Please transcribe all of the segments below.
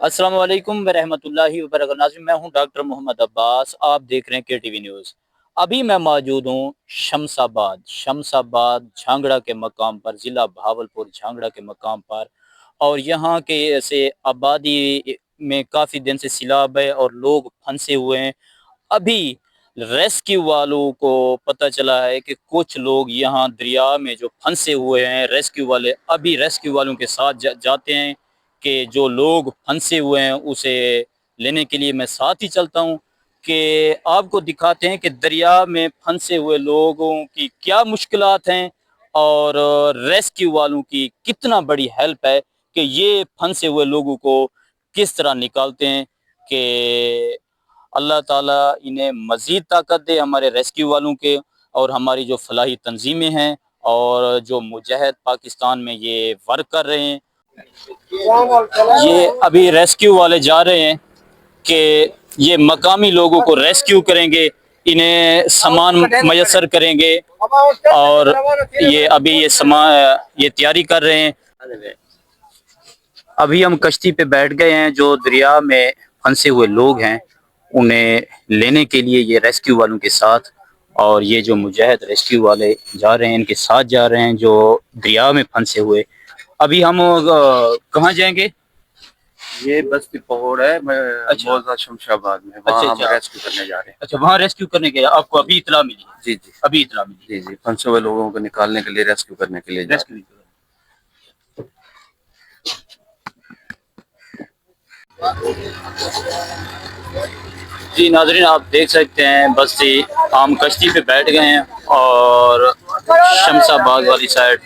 السلام علیکم ورحمۃ اللہ وبرکاتہ ناظرین، میں ہوں ڈاکٹر محمد عباس، آپ دیکھ رہے ہیں کے ٹی وی نیوز۔ ابھی میں موجود ہوں شمس آباد جھانگڑا کے مقام پر، ضلع بہاولپور جھانگڑا کے مقام پر، اور یہاں کے ایسے آبادی میں کافی دن سے سیلاب ہے اور لوگ پھنسے ہوئے ہیں۔ ابھی ریسکیو والوں کو پتہ چلا ہے کہ کچھ لوگ یہاں دریا میں جو پھنسے ہوئے ہیں، ریسکیو والے ابھی ریسکیو والوں کے ساتھ جاتے ہیں کہ جو لوگ پھنسے ہوئے ہیں اسے لینے کے لیے میں ساتھ ہی چلتا ہوں کہ آپ کو دکھاتے ہیں کہ دریا میں پھنسے ہوئے لوگوں کی کیا مشکلات ہیں اور ریسکیو والوں کی کتنا بڑی ہیلپ ہے کہ یہ پھنسے ہوئے لوگوں کو کس طرح نکالتے ہیں کہ اللہ تعالیٰ انہیں مزید طاقت دے، ہمارے ریسکیو والوں کے اور ہماری جو فلاحی تنظیمیں ہیں اور جو مجاہد پاکستان میں یہ ورک کر رہے ہیں۔ یہ ابھی ریسکیو والے جا رہے ہیں کہ یہ مقامی لوگوں کو ریسکیو کریں گے، انہیں سامان میسر کریں گے، اور یہ ابھی یہ تیاری کر رہے ہیں۔ ابھی ہم کشتی پہ بیٹھ گئے ہیں، جو دریا میں پھنسے ہوئے لوگ ہیں انہیں لینے کے لیے یہ ریسکیو والوں کے ساتھ، اور یہ جو مجاہد ریسکیو والے جا رہے ہیں ان کے ساتھ جا رہے ہیں جو دریا میں پھنسے ہوئے۔ ابھی ہم کہاں جائیں گے؟ یہ بستی پہوڑ ہے موضع شمشاباد میں، وہاں ہم ریسکیو کرنے جا رہے ہیں۔ اچھا، وہاں ریسکیو کرنے کے آپ کو ابھی اطلاع ملی ہے؟ جی جی ابھی اطلاع ملی؟ جی جی، پھنسے ہوئے لوگوں کو نکالنے کے لیے، ریسکیو کرنے کے لیے جا رہے ہیں۔ جی ناظرین، آپ دیکھ سکتے ہیں بستی ہم کشتی پہ بیٹھ گئے ہیں اور شمس آباد والی سائڈ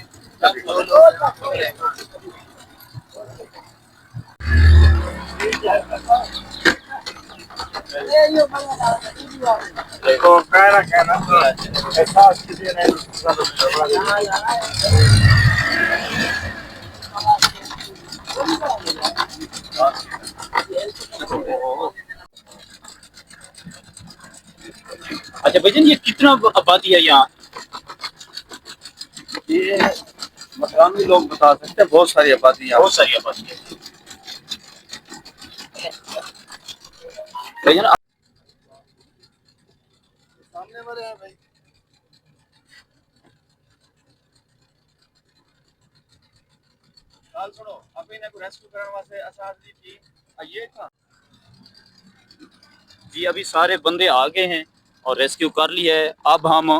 اچھا بھائی جان، یہ کتنا آبادی ہے یہاں؟ یہ مقامی لوگ بتا سکتے ہیں، بہت ساری آبادی ہے، بہت ساری آبادی ہے بھائی جان۔ سامنے والے ہیں بھائی۔ سنو، ابھی نے ریسکیو کرنے واسطے آسان دی تھی یہ تھا۔ جی ابھی سارے بندے آگے ہیں اور ریسکیو کر لیا ہے۔ اب ہم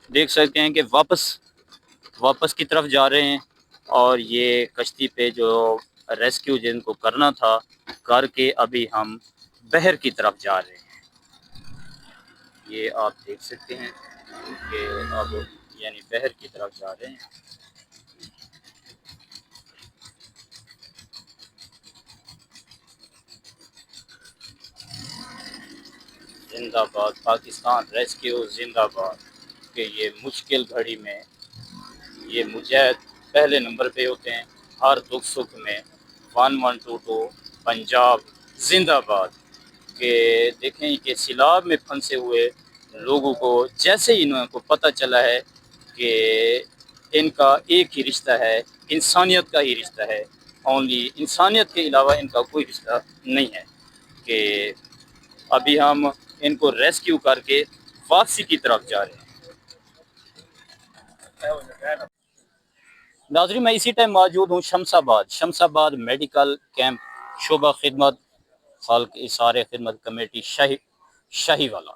دیکھ سکتے ہیں کہ واپس کی طرف جا رہے ہیں، اور یہ کشتی پہ جو ریسکیو جن کو کرنا تھا کر کے ابھی ہم بحر کی طرف جا رہے ہیں۔ یہ آپ دیکھ سکتے ہیں کہ اب یعنی بحر کی طرف جا رہے ہیں۔ زندہ باد پاکستان، ریسکیو زندہ باد کہ یہ مشکل گھڑی میں یہ مجاہد پہلے نمبر پہ ہوتے ہیں، ہر دکھ سکھ میں 1122 پنجاب زندہ باد۔ کہ دیکھیں کہ سیلاب میں پھنسے ہوئے لوگوں کو جیسے ہی ان کو پتہ چلا ہے کہ ان کا ایک ہی رشتہ ہے، انسانیت کا ہی رشتہ ہے، اونلی انسانیت کے علاوہ ان کا کوئی رشتہ نہیں ہے، کہ ابھی ہم ان کو ریسکیو کر کے واپسی کی طرف جا رہے ہیں۔ ناظرین، میں اسی ٹائم موجود ہوں شمس آباد میڈیکل کیمپ، شعبہ خدمت خلق اثار خدمت کمیٹی شاہی والا،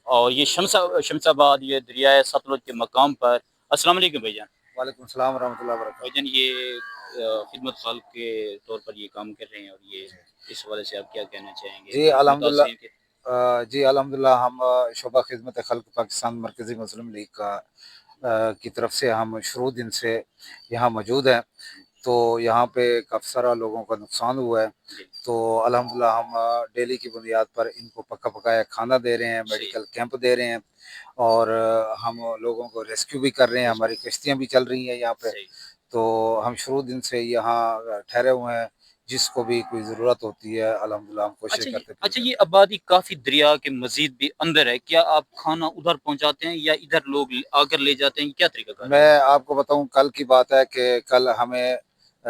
اور یہ شمس آباد یہ دریائے ستلج کے مقام پر۔ السلام علیکم بھائی جان۔ وعلیکم السلام ورحمۃ اللہ وبرکاتہ۔ بھائی جان، یہ خدمت خلق کے طور پر یہ کام کر رہے ہیں، اور یہ اس حوالے سے آپ کیا کہنا چاہیں گے؟ جی الحمدللہ ہم شعبہ خدمت خلق پاکستان مرکزی مسلم لیگ کی طرف سے ہم شروع دن سے یہاں موجود ہیں، تو یہاں پہ کافی سارا لوگوں کا نقصان ہوا ہے، تو الحمدللہ ہم ڈیلی کی بنیاد پر ان کو پکا پکایا کھانا دے رہے ہیں، میڈیکل کیمپ دے رہے ہیں، اور ہم لوگوں کو ریسکیو بھی کر رہے ہیں، ہماری کشتیاں بھی چل رہی ہیں یہاں پہ، تو ہم شروع دن سے یہاں ٹھہرے ہوئے ہیں، جس کو بھی کوئی ضرورت ہوتی ہے الحمدللہ ہم کوشش کرتے ہیں۔ اچھا، یہ آبادی کافی دریا کے مزید بھی اندر ہے، کیا آپ کھانا ادھر پہنچاتے ہیں یا ادھر لوگ آ کر لے جاتے ہیں؟ کیا طریقہ کار ہے؟ میں آپ کو بتاؤں، کل کی بات ہے کہ کل ہمیں